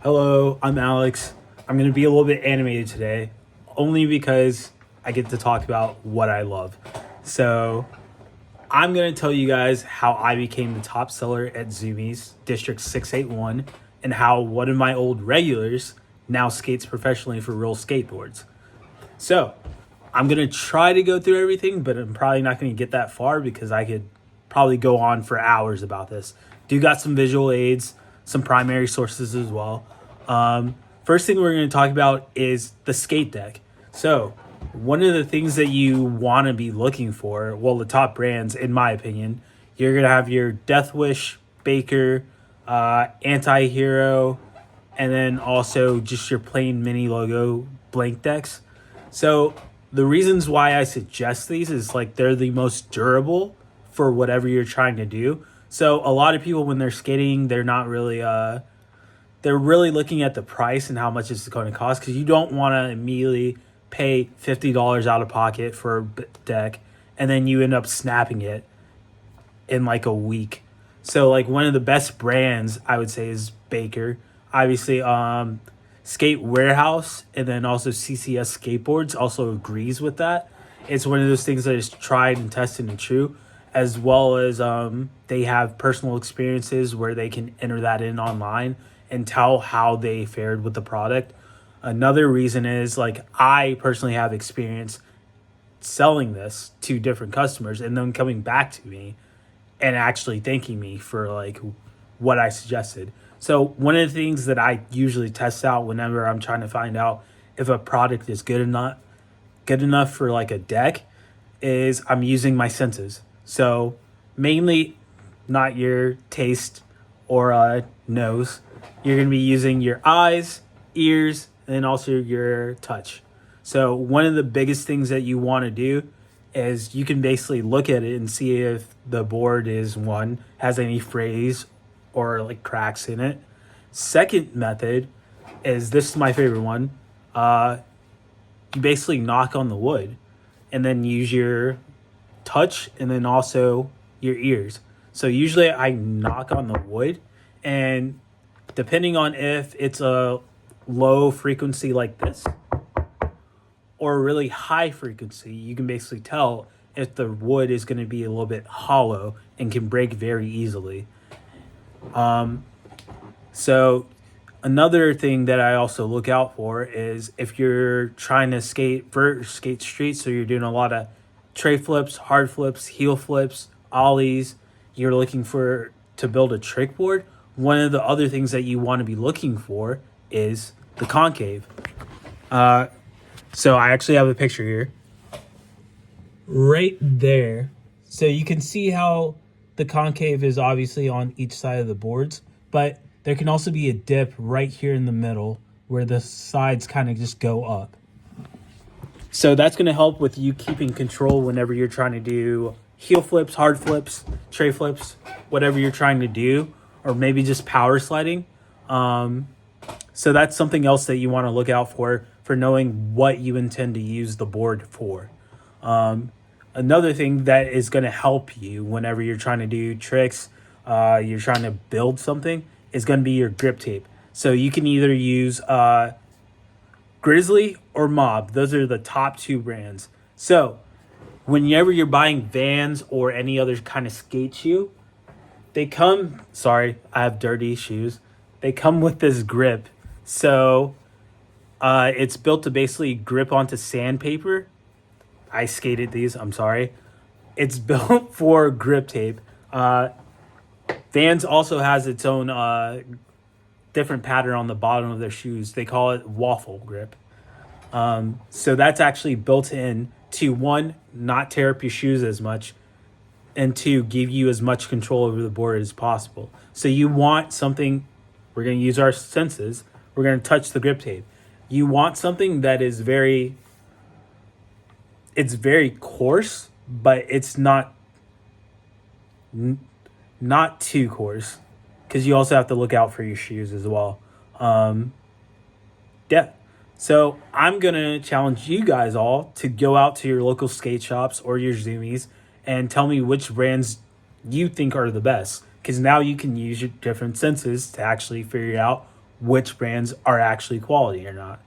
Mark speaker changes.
Speaker 1: Hello, I'm Alex. I'm going to be a little bit animated today, only because I get to talk about what I love. So, I'm going to tell you guys how I became the top seller at Zoomies District 681 and how one of my old regulars now skates professionally for real skateboards. So, I'm going to try to go through everything, but I'm probably not going to get that far because I could probably go on for hours about this. Do got some visual aids, some primary sources as well. First thing we're going to talk about is the skate deck. So, one of the things that you want to be looking for, well, the top brands, in my opinion, you're going to have your Death Wish, Baker, Anti-Hero, and then also just your plain mini logo blank decks. So, the reasons why I suggest these is like they're the most durable for whatever you're trying to do. So, a lot of people, when they're skating, they're not really they're really looking at the price and how much it's going to cost, because you don't want to immediately pay $50 out of pocket for a deck and then you end up snapping it in like a week. So like one of the best brands I would say is Baker. Obviously, Skate Warehouse and then also CCS Skateboards also agrees with that. It's one of those things that is tried and tested and true, as well as they have personal experiences where they can enter that in online and tell how they fared with the product. Another reason is like I personally have experience selling this to different customers and then coming back to me and actually thanking me for like what I suggested. So one of the things that I usually test out whenever I'm trying to find out if a product is good enough for like a deck is I'm using my senses. So mainly not your taste or nose. You're going to be using your eyes, ears, and then also your touch. So one of the biggest things that you want to do is you can basically look at it and see if the board has any frays or like cracks in it. Second method is, this is my favorite one. You basically knock on the wood and then use your touch and then also your ears. So usually I knock on the wood, and depending on if it's a low frequency like this or a really high frequency, you can basically tell if the wood is going to be a little bit hollow and can break very easily. So another thing that I also look out for is if you're trying to skate street, so you're doing a lot of tray flips, hard flips, heel flips, ollies, you're looking to build a trick board. One of the other things that you want to be looking for is the concave. So I actually have a picture here. Right there. So you can see how the concave is obviously on each side of the boards, but there can also be a dip right here in the middle where the sides kind of just go up. So that's going to help with you keeping control whenever you're trying to do heel flips, hard flips, tray flips, whatever you're trying to do, or maybe just power sliding. So that's something else that you want to look out for knowing what you intend to use the board for. Another thing that is going to help you whenever you're trying to do tricks, you're trying to build something, is going to be your grip tape. So you can either use Grizzly or Mob. Those are the top two brands. So whenever you're buying Vans or any other kind of skate shoe, I have dirty shoes. They come with this grip. So it's built to basically grip onto sandpaper. I skated these, I'm sorry. It's built for grip tape. Vans also has its own different pattern on the bottom of their shoes. They call it waffle grip. So that's actually built in to, one, not tear up your shoes as much, and two, give you as much control over the board as possible. So you want something, we're going to use our senses, we're going to touch the grip tape. You want something that is very coarse, but it's not too coarse, because you also have to look out for your shoes as well. Yeah. So I'm going to challenge you guys all to go out to your local skate shops or your Zoomies and tell me which brands you think are the best, because now you can use your different senses to actually figure out which brands are actually quality or not.